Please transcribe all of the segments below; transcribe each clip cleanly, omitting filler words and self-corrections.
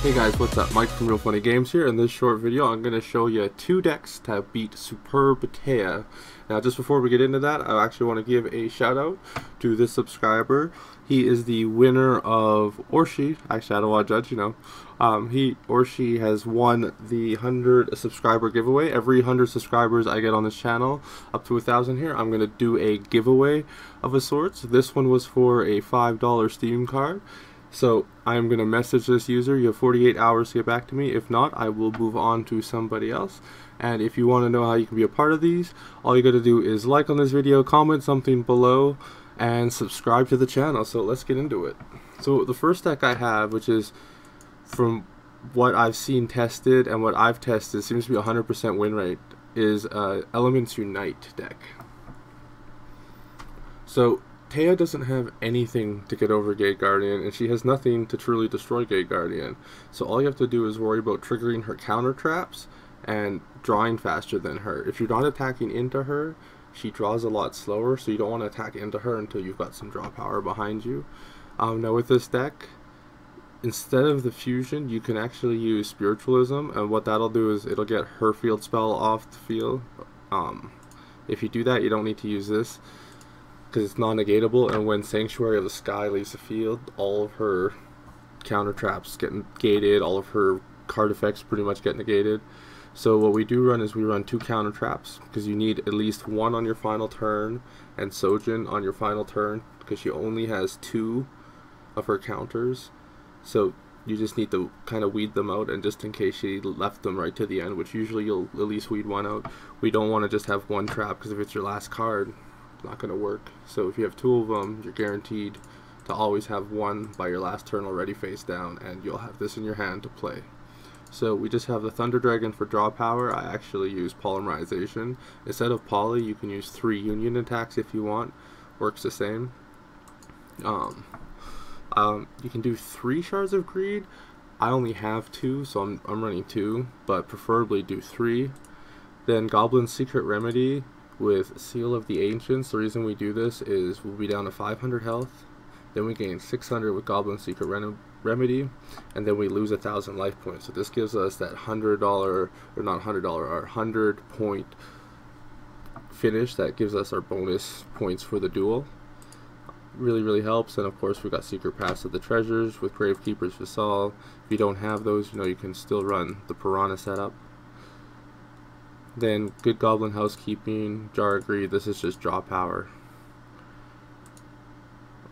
Hey guys, what's up? Mike from Real Funny Games here. In this short video, I'm going to show you 2 decks to beat Superb Taya. Now, just before we get into that, I actually want to give a shout out to this subscriber. He is the winner of, or she, actually I don't want to judge, he or she has won the 100 subscriber giveaway. Every 100 subscribers I get on this channel, up to 1,000 here, I'm going to do a giveaway of a sort. This one was for a $5 Steam card. So I'm going to message this user. You have 48 hours to get back to me. If not, I will move on to somebody else. And if you want to know how you can be a part of these, all you got to do is like on this video, comment something below, and subscribe to the channel. So let's get into it. So the first deck I have, which is from what I've seen tested and what I've tested, seems to be 100% win rate, is Elements Unite deck. So Taya doesn't have anything to get over Gate Guardian, and she has nothing to truly destroy Gate Guardian. So all you have to do is worry about triggering her counter traps and drawing faster than her. If you're not attacking into her, she draws a lot slower, so you don't want to attack into her until you've got some draw power behind you. Now with this deck, instead of the fusion, you can actually use Spiritualism, and what that'll do is it'll get her field spell off the field. If you do that, you don't need to use this, because it's non-negatable, and when Sanctuary of the Sky leaves the field, all of her counter traps get negated, all of her card effects pretty much get negated. So what we do run is we run 2 counter traps, because you need at least 1 on your final turn, and Sojin on your final turn, because she only has 2 of her counters. So you just need to kind of weed them out, and just in case she left them right to the end, which usually you'll at least weed 1 out, we don't want to just have 1 trap, because if it's your last card, not going to work. So if you have 2 of them, you're guaranteed to always have 1 by your last turn already face down, and you'll have this in your hand to play. So we just have the Thunder Dragon for draw power. I actually use Polymerization. Instead of Poly, you can use 3 Union attacks if you want. Works the same. You can do 3 Shards of Greed. I only have 2, so I'm running 2, but preferably do 3. Then Goblin Secret Remedy with Seal of the Ancients. The reason we do this is we'll be down to 500 health, then we gain 600 with Goblin Secret Remedy, and then we lose 1,000 life points. So this gives us that $100, or not $100, our 100 point finish that gives us our bonus points for the duel. Really helps. And of course we got Secret Pass of the Treasures with Gravekeeper's Vassal. If you don't have those, you can still run the Piranha setup. Then Good Goblin Housekeeping, Jar of Greed, this is just draw power.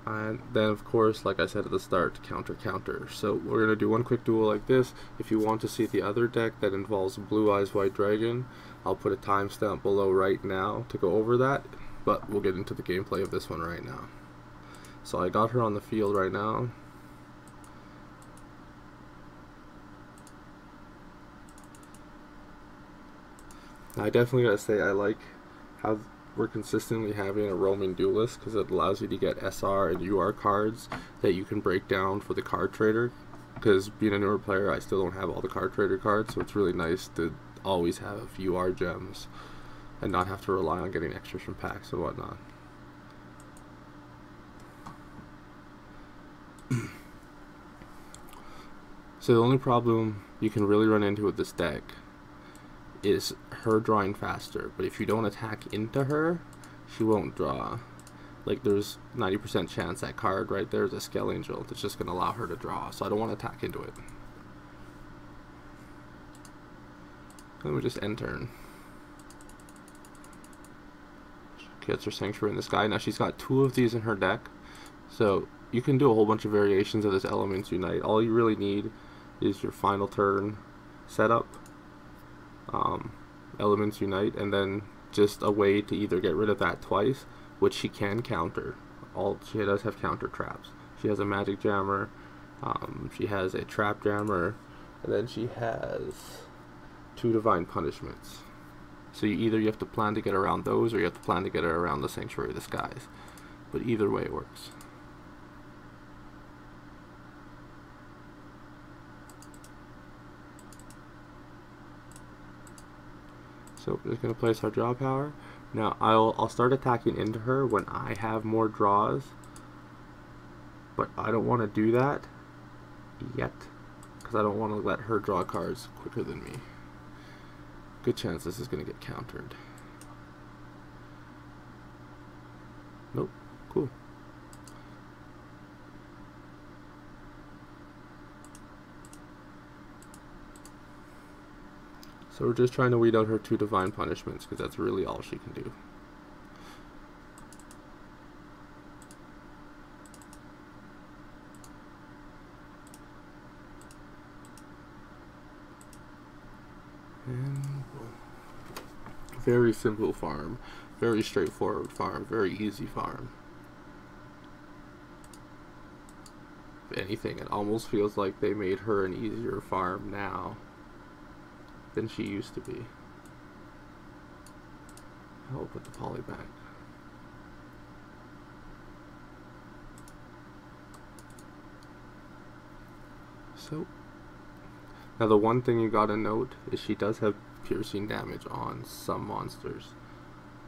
And then of course, like I said at the start, counter. So we're going to do one quick duel like this. If you want to see the other deck that involves Blue Eyes White Dragon, I'll put a timestamp below right now to go over that, but we'll get into the gameplay of this one right now. So I got her on the field right now. I definitely gotta say I like how we're consistently having a roaming duelist, because it allows you to get SR and UR cards that you can break down for the card trader, because being a newer player I still don't have all the card trader cards, so it's really nice to always have UR gems and not have to rely on getting extras from packs and whatnot. So the only problem you can really run into with this deck is her drawing faster, but if you don't attack into her, she won't draw. Like, there's 90% chance that card right there is a Scale Angel that's just going to allow her to draw, so I don't want to attack into it. Then we just end turn. She gets her Sanctuary in the Sky. Now she's got 2 of these in her deck, so you can do a whole bunch of variations of this Elements Unite. All you really need is your final turn setup, Elements Unite, and then just a way to either get rid of that twice, which she can counter. She does have counter traps. She has a Magic Jammer, she has a Trap Jammer, and then she has 2 Divine Punishments. So you have to plan to get around those, or you have to plan to get her around the Sanctuary of the Skies. But either way it works. So we're just going to place our draw power. Now I'll start attacking into her when I have more draws, but I don't want to do that yet because I don't want to let her draw cards quicker than me. Good chance this is going to get countered. Nope. Cool. So we're just trying to weed out her 2 divine punishments, because that's really all she can do. And very simple farm, very straightforward farm, very easy farm. If anything, it almost feels like they made her an easier farm now than she used to be. I'll put the poly back. So now the one thing you gotta note is she does have piercing damage on some monsters,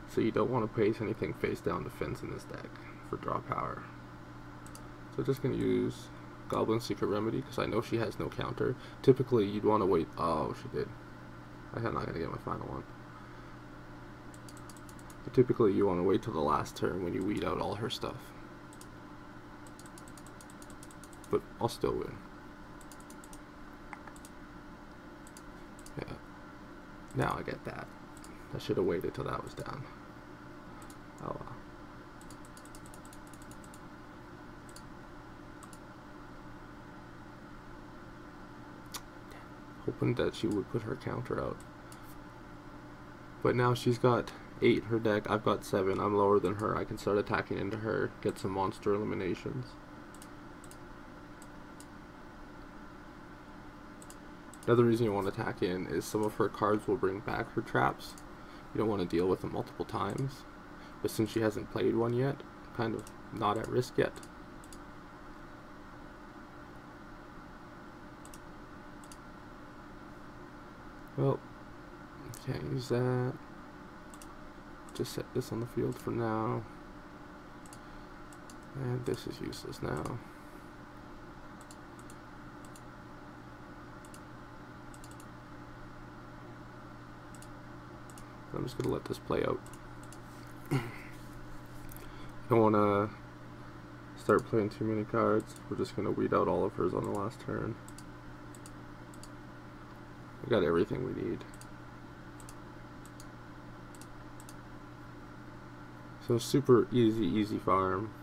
so you don't want to place anything face down defense in this deck for draw power. So just gonna use Goblin Secret Remedy because I know she has no counter. Typically you'd want to wait. Oh, she did. I'm not gonna get my final one. But typically you want to wait till the last turn when you weed out all her stuff. But I'll still win. Yeah. Now I get that. I should have waited till that was down. Oh well. Hoping that she would put her counter out. But now she's got 8 in her deck. I've got 7. I'm lower than her. I can start attacking into her, get some monster eliminations. Another reason you want to attack in is some of her cards will bring back her traps. You don't want to deal with them multiple times. But since she hasn't played one yet, kind of not at risk yet. Well, can't use that. Just set this on the field for now. And this is useless now. I'm just going to let this play out. I don't want to start playing too many cards. We're just going to weed out all of hers on the last turn. We got everything we need. So super easy farm.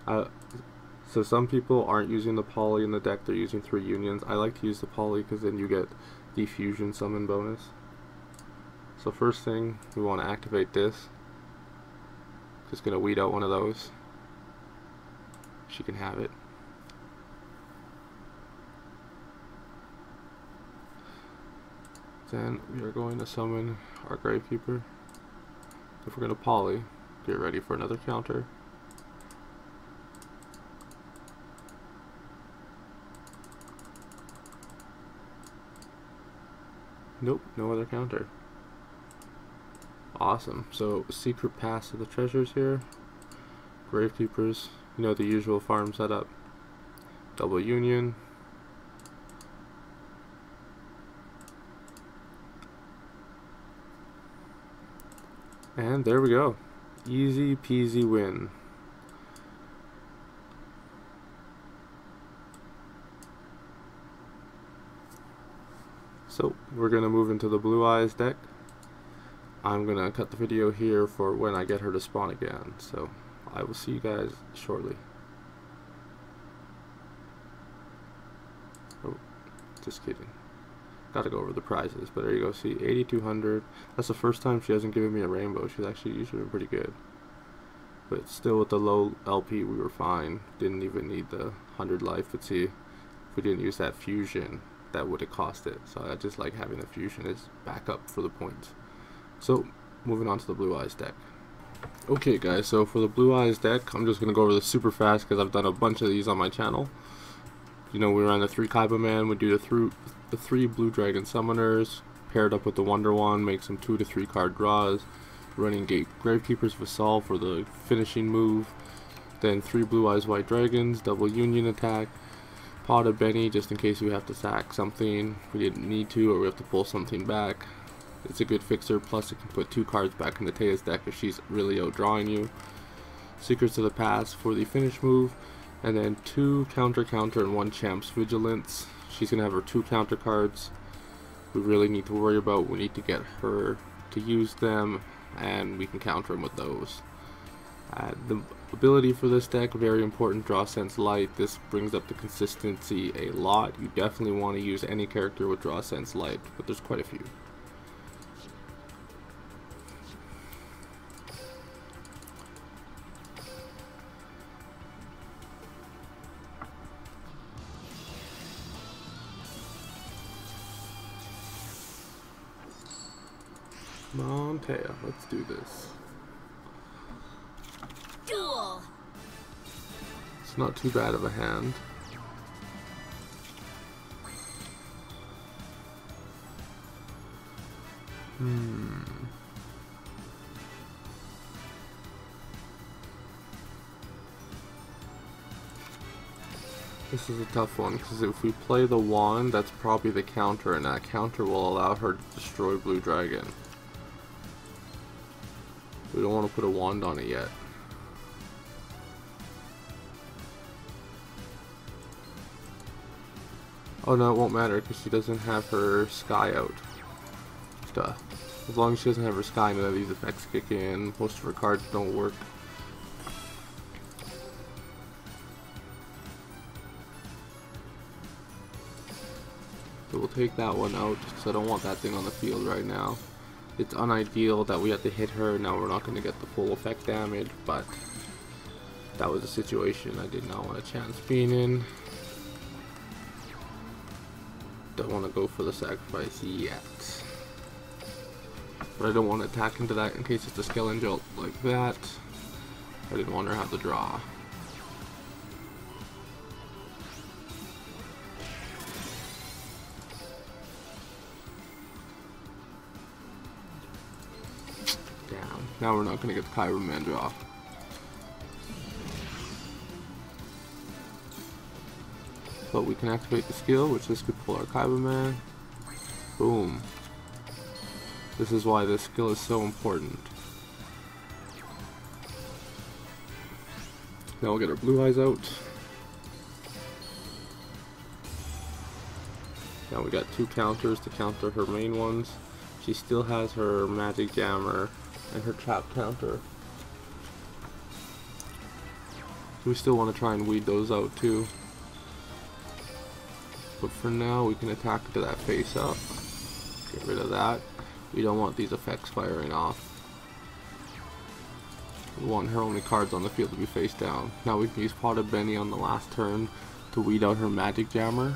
So some people aren't using the poly in the deck, they're using 3 unions. I like to use the poly because then you get the fusion summon bonus. So first thing, we want to activate this. Just going to weed out one of those. She can have it. Then we are going to summon our Gravekeeper. If we're going to poly, get ready for another counter. Nope, no other counter. Awesome. So secret pass to the treasures here. Gravekeepers, you know, the usual farm setup. Double union. And there we go. Easy peasy win. So we're going to move into the Blue Eyes deck. I'm going to cut the video here for when I get her to spawn again. So I will see you guys shortly. Oh, just kidding. Gotta go over the prizes, but there you go. See, 8,200. That's the first time she hasn't given me a rainbow. She's actually usually been pretty good. But still, with the low LP, we were fine. Didn't even need the 100 life. But see, if we didn't use that fusion, that would have cost it. So I just like having the fusion as backup for the points. So, moving on to the Blue Eyes deck. Okay, guys. So for the Blue Eyes deck, I'm just gonna go over this super fast because I've done a bunch of these on my channel. You know, we run the 3 Kaiba Man. We do the 3 Blue Dragon Summoners, paired up with the Wonder Wand, make some 2 to 3 card draws, running Gravekeeper's Vassal for the finishing move, then 3 Blue Eyes White Dragons, double union attack, Pot of Benny just in case we have to sack something we didn't need to, or we have to pull something back. It's a good fixer, plus it can put 2 cards back into Taya's deck if she's really outdrawing you. Secrets of the Past for the finish move, and then 2 counter and 1 Champ's Vigilance. She's gonna have her 2 counter cards. We really need to worry about. We need to get her to use them, and we can counter them with those. The ability for this deck, very important, Draw Sense Light. This brings up the consistency a lot. You definitely want to use any character with Draw Sense Light, but there's quite a few. Come on, Taya, let's do this. Duel. It's not too bad of a hand. This is a tough one, because if we play the wand, that's probably the counter, and that counter will allow her to destroy Blue Dragon. We don't want to put a wand on it yet. Oh no, it won't matter because she doesn't have her sky out. As long as she doesn't have her sky, none of these effects kick in. Most of her cards don't work. So we'll take that one out because I don't want that thing on the field right now. It's unideal that we have to hit her. Now we're not going to get the full effect damage, but that was a situation I did not want a chance being in. Don't want to go for the sacrifice yet. But I don't want to attack into that in case it's a Skeleton Jolt like that. I didn't want her to have the draw. Damn. Now we're not going to get the Kyber Man draw. But we can activate the skill, which this could pull our Kyber Man. Boom. This is why this skill is so important. Now we'll get our Blue Eyes out. Now we got 2 counters to counter her main ones. She still has her Magic Jammer and her Trap counter. So we still want to try and weed those out too. But for now we can attack to that face up. Get rid of that. We don't want these effects firing off. We want her only cards on the field to be face down. Now we can use Pot of Benny on the last turn to weed out her Magic Jammer.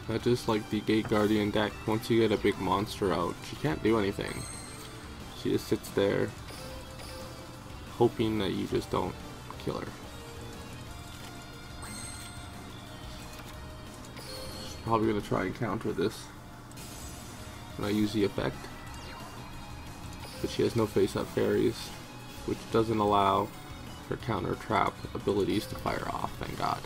Not just like the Gate Guardian deck, once you get a big monster out, she can't do anything. She just sits there, hoping that you just don't kill her. Probably gonna try and counter this when I use the effect. But she has no face-up fairies, which doesn't allow her counter trap abilities to fire off, thank God.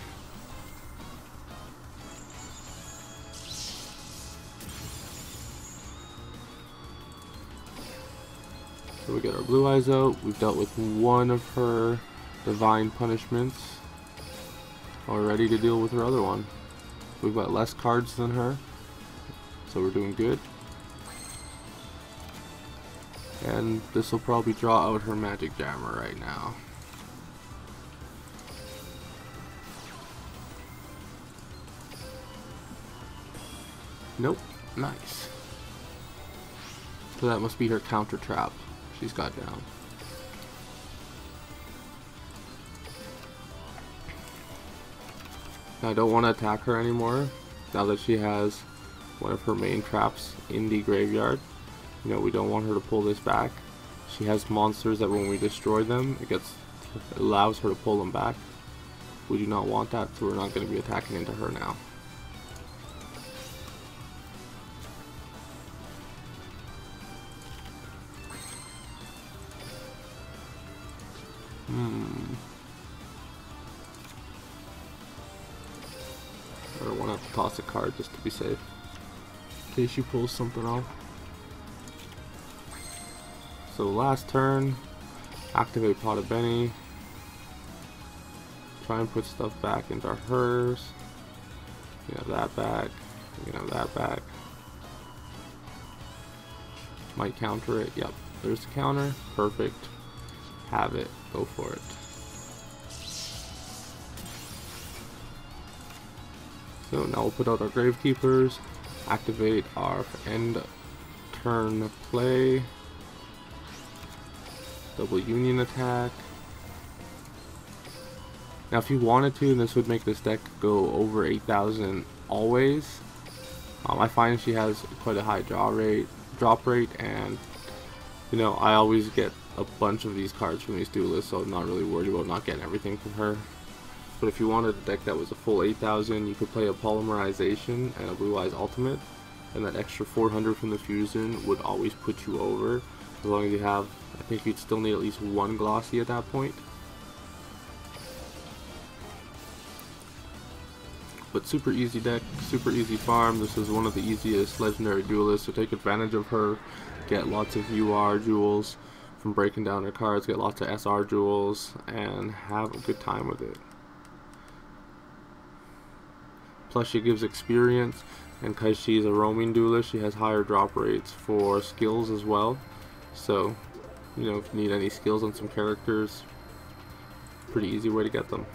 So we get our Blue Eyes out. We've dealt with one of her Divine Punishments. We're ready to deal with her other one. We've got less cards than her, so we're doing good. And this will probably draw out her Magic Jammer right now. Nope. Nice. So that must be her counter trap she's got down. Now I don't want to attack her anymore now that she has one of her main traps in the graveyard. You know, we don't want her to pull this back. She has monsters that when we destroy them, it allows her to pull them back. We do not want that, so we're not going to be attacking into her now. I don't want to have to toss a card just to be safe, in case she pulls something off. So last turn, activate Pot of Benny. Try and put stuff back into hers. You can have that back. You can have that back. Might counter it. Yep, there's the counter. Perfect. Have it. Go for it. So now we'll put out our Gravekeepers. Activate our end turn play. Double Union attack. Now if you wanted to, and this would make this deck go over 8,000 always. I find she has quite a high drop rate, and you know, I always get a bunch of these cards from these duelists, so I'm not really worried about not getting everything from her. But if you wanted a deck that was a full 8,000, you could play a Polymerization and a Blue Eyes Ultimate, and that extra 400 from the Fusion would always put you over. As long as you have, I think you'd still need at least one Glossy at that point. But super easy deck, super easy farm. This is one of the easiest legendary duelists, so take advantage of her. Get lots of UR jewels from breaking down her cards, get lots of SR jewels, and have a good time with it. Plus she gives experience, and because she's a roaming duelist, she has higher drop rates for skills as well. So, you know, if you need any skills on some characters, pretty easy way to get them.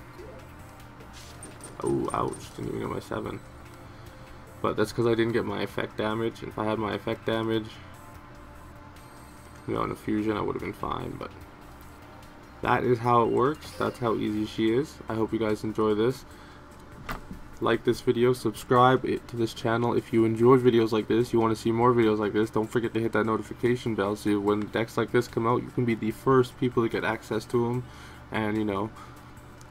Oh, ouch, didn't even get my 7. But that's because I didn't get my effect damage. If I had my effect damage, you know, in a fusion, I would have been fine. But that is how it works. That's how easy she is. I hope you guys enjoy this. Like this video, subscribe to this channel if you enjoy videos like this. You want to see more videos like this, don't forget to hit that notification bell so when decks like this come out, you can be the first people to get access to them, and you know,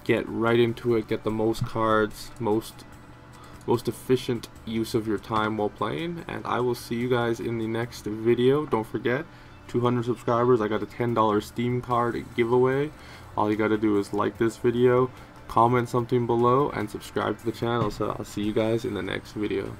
get right into it, get the most cards, most efficient use of your time while playing. And I will see you guys in the next video. Don't forget, 200 subscribers, I got a $10 Steam card giveaway. All you gotta do is like this video, comment something below, and subscribe to the channel. So I'll see you guys in the next video.